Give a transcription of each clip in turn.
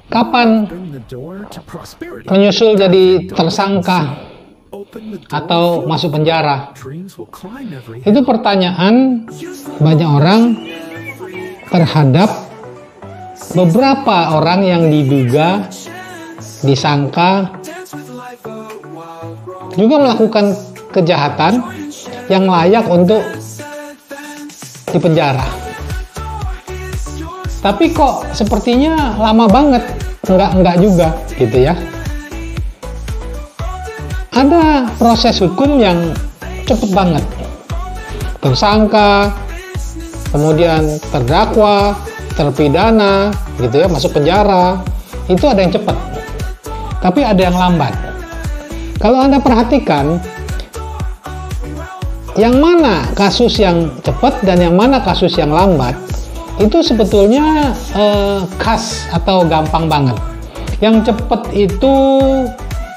kapan menyusul jadi tersangka atau masuk penjara? Itu pertanyaan banyak orang terhadap beberapa orang yang diduga, disangka juga melakukan kejahatan yang layak untuk dipenjara. Tapi kok sepertinya lama banget? Enggak juga gitu ya. Ada proses hukum yang cepet banget. Tersangka, kemudian terdakwa, terpidana gitu ya, masuk penjara. Itu ada yang cepat. Tapi ada yang lambat. Kalau Anda perhatikan, yang mana kasus yang cepat dan yang mana kasus yang lambat, itu sebetulnya khas atau gampang banget. Yang cepat itu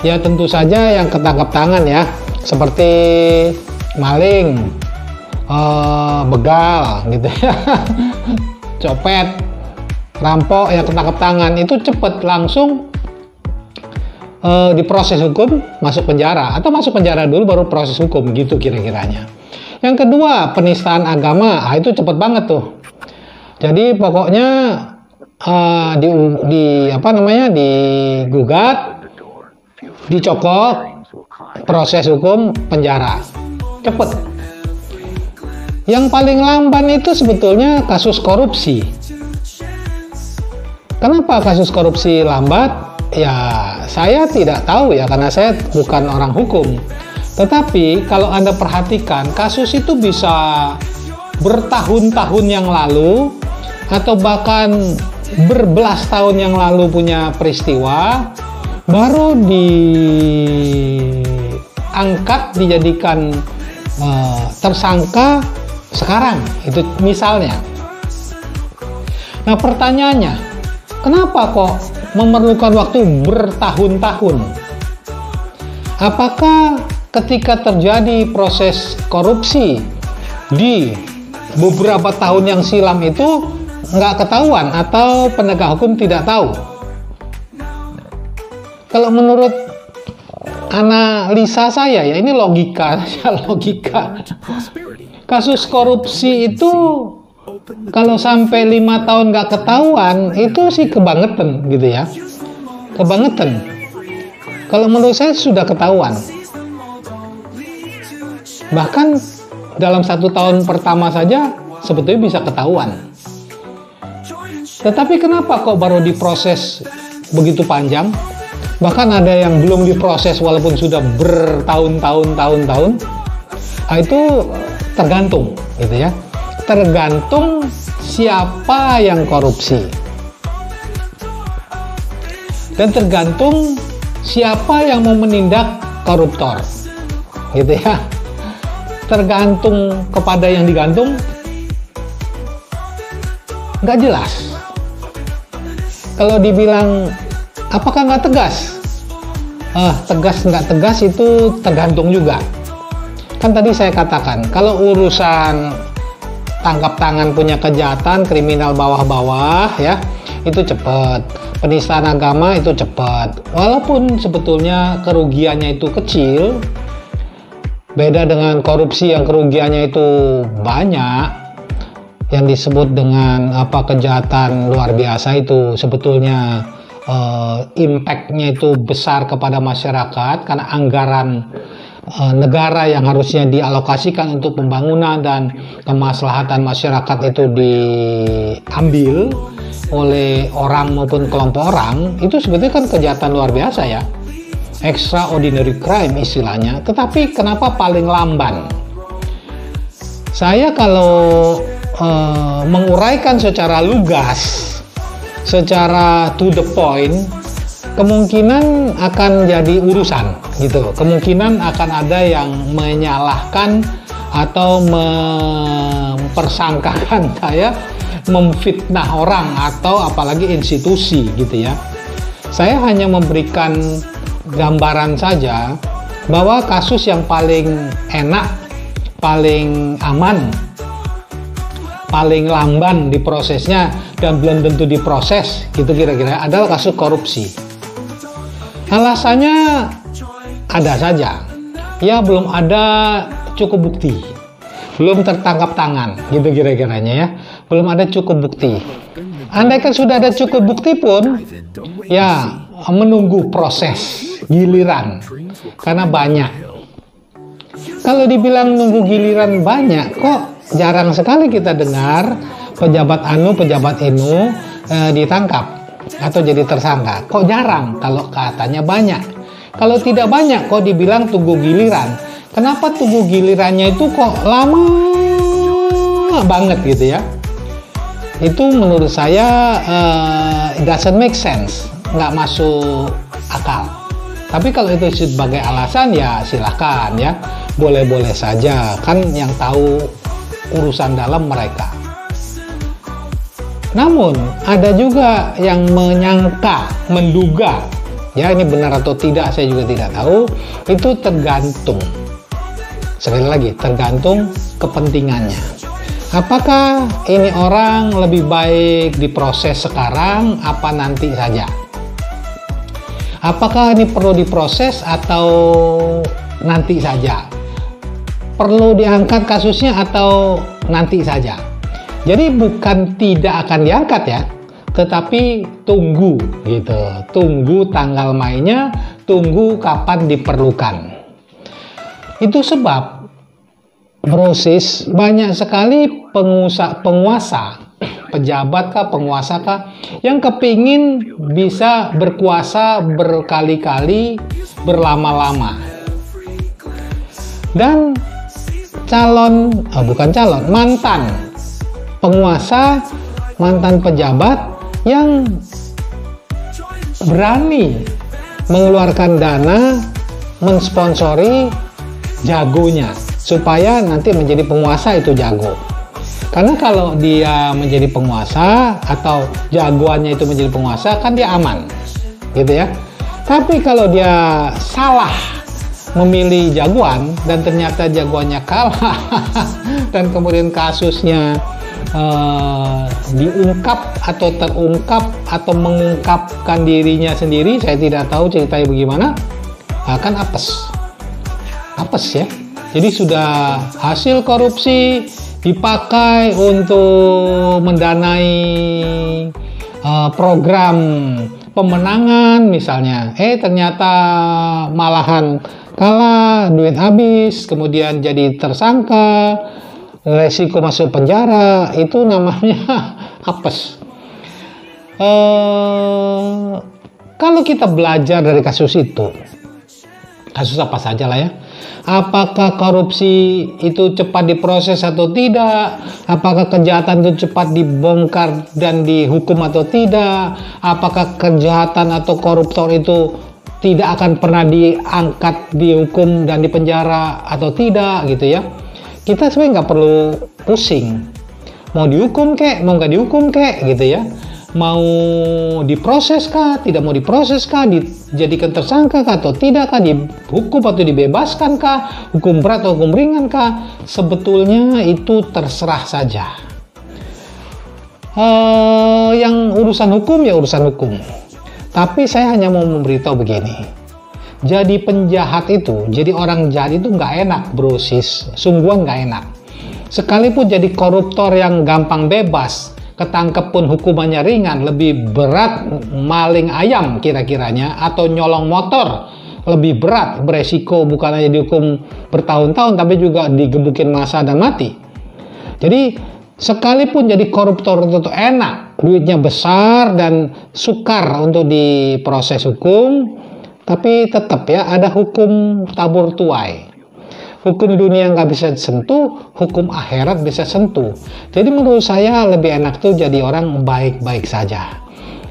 ya tentu saja yang ketangkap tangan ya, seperti maling, begal gitu ya, copet, rampok yang ketangkap tangan, itu cepat langsung diproses hukum, masuk penjara, atau masuk penjara dulu baru proses hukum gitu kira-kiranya. Yang kedua, penistaan agama, itu cepet banget tuh. Jadi pokoknya digugat, dicokok, proses hukum, penjara, cepet. Yang paling lamban itu sebetulnya kasus korupsi. Kenapa kasus korupsi lambat? Ya, saya tidak tahu ya, karena saya bukan orang hukum. Tetapi kalau Anda perhatikan, kasus itu bisa bertahun-tahun yang lalu atau bahkan berbelas tahun yang lalu punya peristiwa, baru diangkat, dijadikan tersangka sekarang. Itu misalnya. Nah, pertanyaannya, kenapa kok memerlukan waktu bertahun-tahun? Apakah ketika terjadi proses korupsi di beberapa tahun yang silam itu nggak ketahuan atau penegak hukum tidak tahu? Kalau menurut analisa saya ya, ini logika. Kasus korupsi itu kalau sampai 5 tahun nggak ketahuan, itu sih kebangetan gitu ya. Kebangetan. Kalau menurut saya sudah ketahuan. Bahkan dalam 1 tahun pertama saja sebetulnya bisa ketahuan. Tetapi kenapa kok baru diproses begitu panjang? Bahkan ada yang belum diproses walaupun sudah bertahun-tahun. Nah, itu tergantung gitu ya. Tergantung siapa yang korupsi dan tergantung siapa yang mau menindak koruptor gitu ya. Tergantung kepada yang digantung, nggak jelas. Kalau dibilang apakah nggak tegas, tegas nggak tegas itu tergantung juga. Kan tadi saya katakan, kalau urusan tangkap tangan punya kejahatan, kriminal bawah-bawah ya, itu cepat. Penistaan agama itu cepat. Walaupun sebetulnya kerugiannya itu kecil, beda dengan korupsi yang kerugiannya itu banyak, yang disebut dengan kejahatan luar biasa itu sebetulnya impact-nya itu besar kepada masyarakat karena anggaran negara yang harusnya dialokasikan untuk pembangunan dan kemaslahatan masyarakat itu diambil oleh orang maupun kelompok orang, itu sebetulnya kan kejahatan luar biasa ya, extraordinary crime istilahnya. Tetapi kenapa paling lamban? Saya kalau menguraikan secara lugas, secara to the point, kemungkinan akan jadi urusan gitu. Kemungkinan akan ada yang menyalahkan atau mempersangkakan saya memfitnah orang atau apalagi institusi gitu ya. Saya hanya memberikan gambaran saja bahwa kasus yang paling enak, paling aman, paling lamban diprosesnya dan belum tentu diproses, gitu kira-kira, adalah kasus korupsi. Alasannya ada saja, ya belum ada cukup bukti, belum tertangkap tangan, gitu kira-kiranya ya, belum ada cukup bukti. Andaikan sudah ada cukup bukti pun, ya menunggu proses giliran, karena banyak. Kalau dibilang nunggu giliran banyak, kok jarang sekali kita dengar pejabat anu, pejabat ini ditangkap atau jadi tersangka. Kok jarang kalau katanya banyak. Kalau tidak banyak kok dibilang tunggu giliran. Kenapa tunggu gilirannya itu kok lama banget gitu ya? Itu menurut saya it doesn't make sense, nggak masuk akal. Tapi kalau itu sebagai alasan ya silahkan ya, boleh-boleh saja, kan yang tahu urusan dalam mereka. Namun ada juga yang menyangka, menduga, ya ini benar atau tidak saya juga tidak tahu, itu tergantung. Sekali lagi, tergantung kepentingannya. Apakah ini orang lebih baik diproses sekarang apa nanti saja? Apakah ini perlu diproses atau nanti saja? Perlu diangkat kasusnya atau nanti saja? Jadi bukan tidak akan diangkat ya, tetapi tunggu gitu. Tunggu tanggal mainnya, tunggu kapan diperlukan. Itu sebab proses banyak sekali penguasa, pejabat kah, penguasa kah, yang kepingin bisa berkuasa berkali-kali, berlama-lama. Dan mantan penguasa, mantan pejabat yang berani mengeluarkan dana, mensponsori jagonya, supaya nanti menjadi penguasa itu jago. Karena kalau dia menjadi penguasa atau jagoannya itu menjadi penguasa, kan dia aman, gitu ya. Tapi kalau dia salah memilih jagoan dan ternyata jagoannya kalah dan kemudian kasusnya diungkap atau terungkap atau mengungkapkan dirinya sendiri, saya tidak tahu ceritanya bagaimana, akan apes ya. Jadi sudah hasil korupsi dipakai untuk mendanai program pemenangan misalnya, ternyata malahan kalah, duit habis, kemudian jadi tersangka, resiko masuk penjara, itu namanya apes. Kalau kita belajar dari kasus itu, kasus apa saja lah ya, apakah korupsi itu cepat diproses atau tidak, apakah kejahatan itu cepat dibongkar dan dihukum atau tidak, apakah kejahatan atau koruptor itu tidak akan pernah diangkat, dihukum dan dipenjara atau tidak gitu ya. Kita sebenarnya nggak perlu pusing, mau dihukum kek, mau nggak dihukum kek gitu ya, mau diproses kah, tidak mau diproses kah, dijadikan tersangka kah atau tidak kah, dihukum atau dibebaskan kah, hukum berat atau hukum ringan kah, sebetulnya itu terserah saja. Yang urusan hukum ya urusan hukum. Tapi saya hanya mau memberitahu begini. Jadi penjahat itu, jadi orang jahat itu nggak enak bro sis, sungguhan nggak enak. Sekalipun jadi koruptor yang gampang bebas, ketangkep pun hukumannya ringan, lebih berat maling ayam kira-kiranya, atau nyolong motor, lebih berat, beresiko bukan hanya dihukum bertahun-tahun, tapi juga digebukin masa dan mati. Jadi sekalipun jadi koruptor itu enak, duitnya besar dan sukar untuk diproses hukum, tapi tetap ya ada hukum tabur tuai. Hukum dunia nggak bisa sentuh, hukum akhirat bisa sentuh. Jadi menurut saya lebih enak tuh jadi orang baik-baik saja.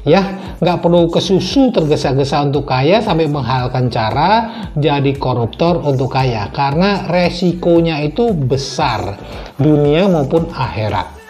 Ya, nggak perlu kesusu tergesa-gesa untuk kaya sampai menghalalkan cara jadi koruptor untuk kaya. Karena resikonya itu besar, dunia maupun akhirat.